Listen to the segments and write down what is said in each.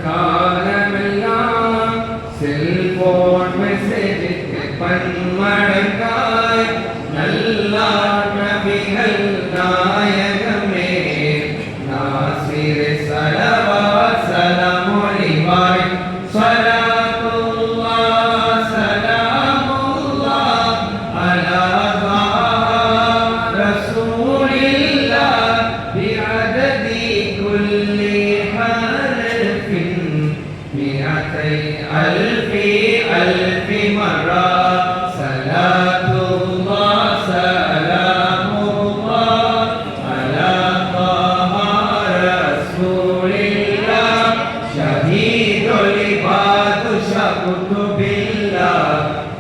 காலமெல்லாம் செல்போன் மெசேஜுக்கு பன்மடங்காய் நல்லார் நபிகள் நாயகமே நாசிர் ஸலவாத் ஸலாமொழிவாய் ஸலாத்துல்லாஹ் ஸலாமுல்லாஹ் அலா ரசூலில்லாஹ் பிஅததி குல்லி ஹர்ஃபின் மிஅத்தை அல்ஃபி அல்ஃபி மர்ரா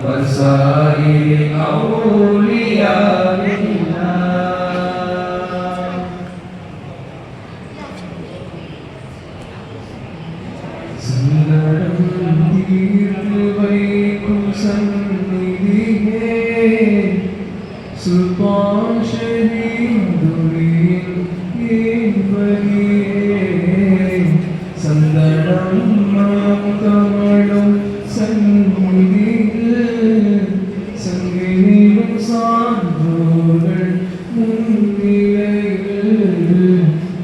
وسائر أولياء الله சங்கடம் தீர்த்து வைக்கும் சந்நிதியே சுல்தான் ஷஹீதுரின் ஏவலியே சந்தனம் மாத்தமடும் சந்நிதியில் சங்கினியும் சான்றோர்கள் முன்னிலையில்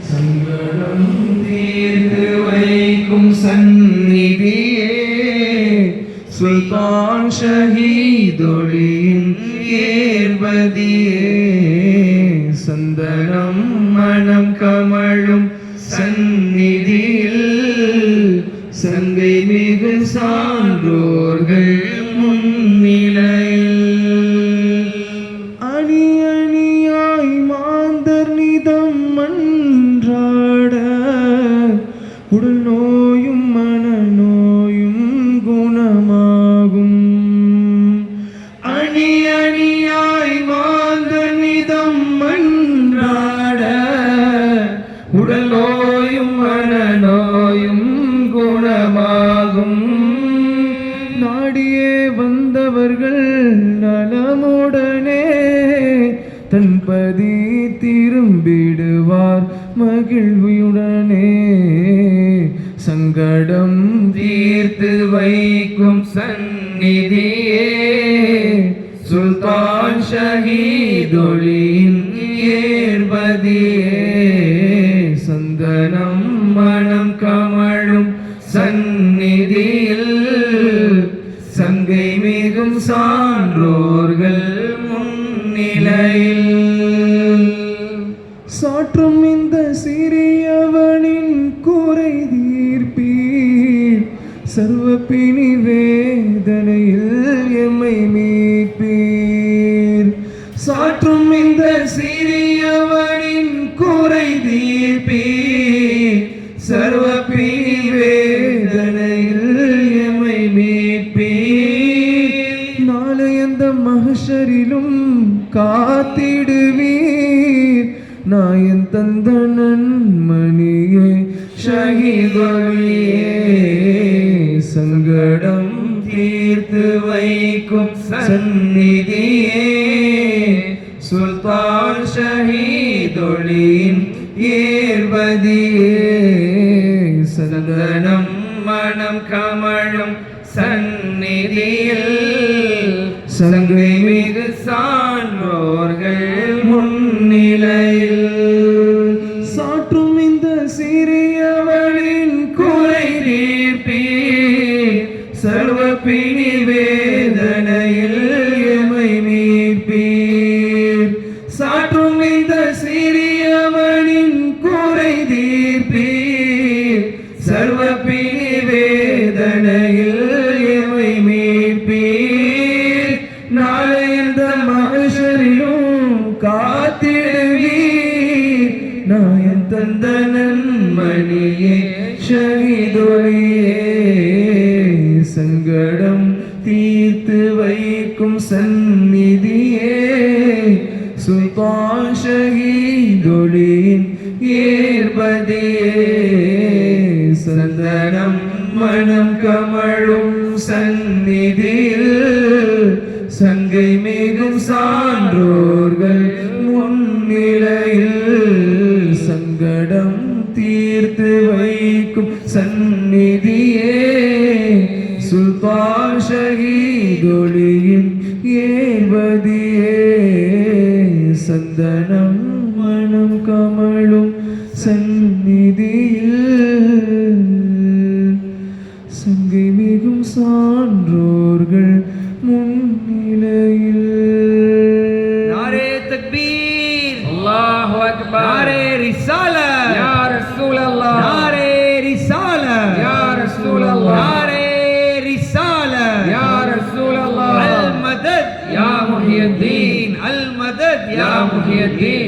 சங்கடம் தீர்த்து வைக்கும் சந்நிதியே சுல்தான் ஷஹீதொழியின் ஏர்வதியே சந்தனம் மனம் கமழும் சந்நிதியில் சங்கை மிகு சான்றோர்கள் முன்னிலையில் அணி அணியாய் மாந்தர் நிதம் மன்றாட உடல் நோயும் மனநோயும் குணமாகும் அணி அணியாய் மாந்தர் நிதம் மன்றாட உடல் நோயும் மனநோயும் குணமாகும் நாடியே வந்தவர்கள் நலமுடனே தன்பதி திரும்பிடுவார் மகிழ்வுடனே சங்கடம் தீர்த்து வைக்கும் சந்நிதியே சுல்தான் ஷஹீதொழியின் ஏர்வதியே சந்தனம் மனம் கமழும் சந்நிதியில் சங்கை மிகும் சான்றோர்கள் முன்னிலையில் சாற்றும் இந்த சிறியவனின் குறை தீர்ப்பீர் சர்வ பிணி வேதனையில் எம்மை மீட்பீர் சாற்றும் இந்த சிறியவனின் குறை தீர்ப்பீர் சர்வ பிணி வேதனையில் எம்மை மீட்பீர் நாளை அந்த மஹ்ஷரிலும் காத்திடுவீர் நாயன் தந்த நன்மணியே ஷஹீதொழியே சங்கடம் தீர்த்து வைக்கும் சந்நிதியே சுல்தான் ஷஹீதொழியின் ஏர்வதியே சந்தனம் மனம் கமழும் சந்நிதியில் சங்கை மிகு சான்றோர்கள் முன்னிலையில் சாற்றும் இந்த சிறியவனின் குறை தீர்ப்பீர் சர்வ பிணி வேதனையில் எம்மை மீட்பீர் சாற்றும் இந்த சிறியவனின் குறை தீர்ப்பீர் சர்வ பிணி வேதனையில் எம்மை மீட்பீர் நாளை இந்த மஹ்ஷரிலும் காத்திடுவீர் நாயன் தந்த நன்மணியே ஷஹீதொழியே சங்கடம் தீர்த்து வைக்கும் சந்நிதியே சுல்தான் ஷஹீதொழியின் ஏர்வதியே சந்தனம் மனம் கமழும் சந்நிதியில் சங்கை மிகும் சான்றோர்கள் முன்னிலையில் சங்கடம் தீர்த்து வை நீக்கும் சந்நிதியே சுல்தான் ஷஹீதொளியின் ஏர்வதியே சந்தனம் மனம் கமழும் சந்நிதியில் சங்கை மிகும் சான்றோர்கள் முன்னிலையில் नारे तकबीर अल्लाहु अकबर नारे रिसालत या रसूल अल्लाह नारे रिसालत या रसूल अल्लाह नारे रिसालत या रसूल अल्लाह अल मदद या मुहियद्दीन अल मदद या मुहियद्दीन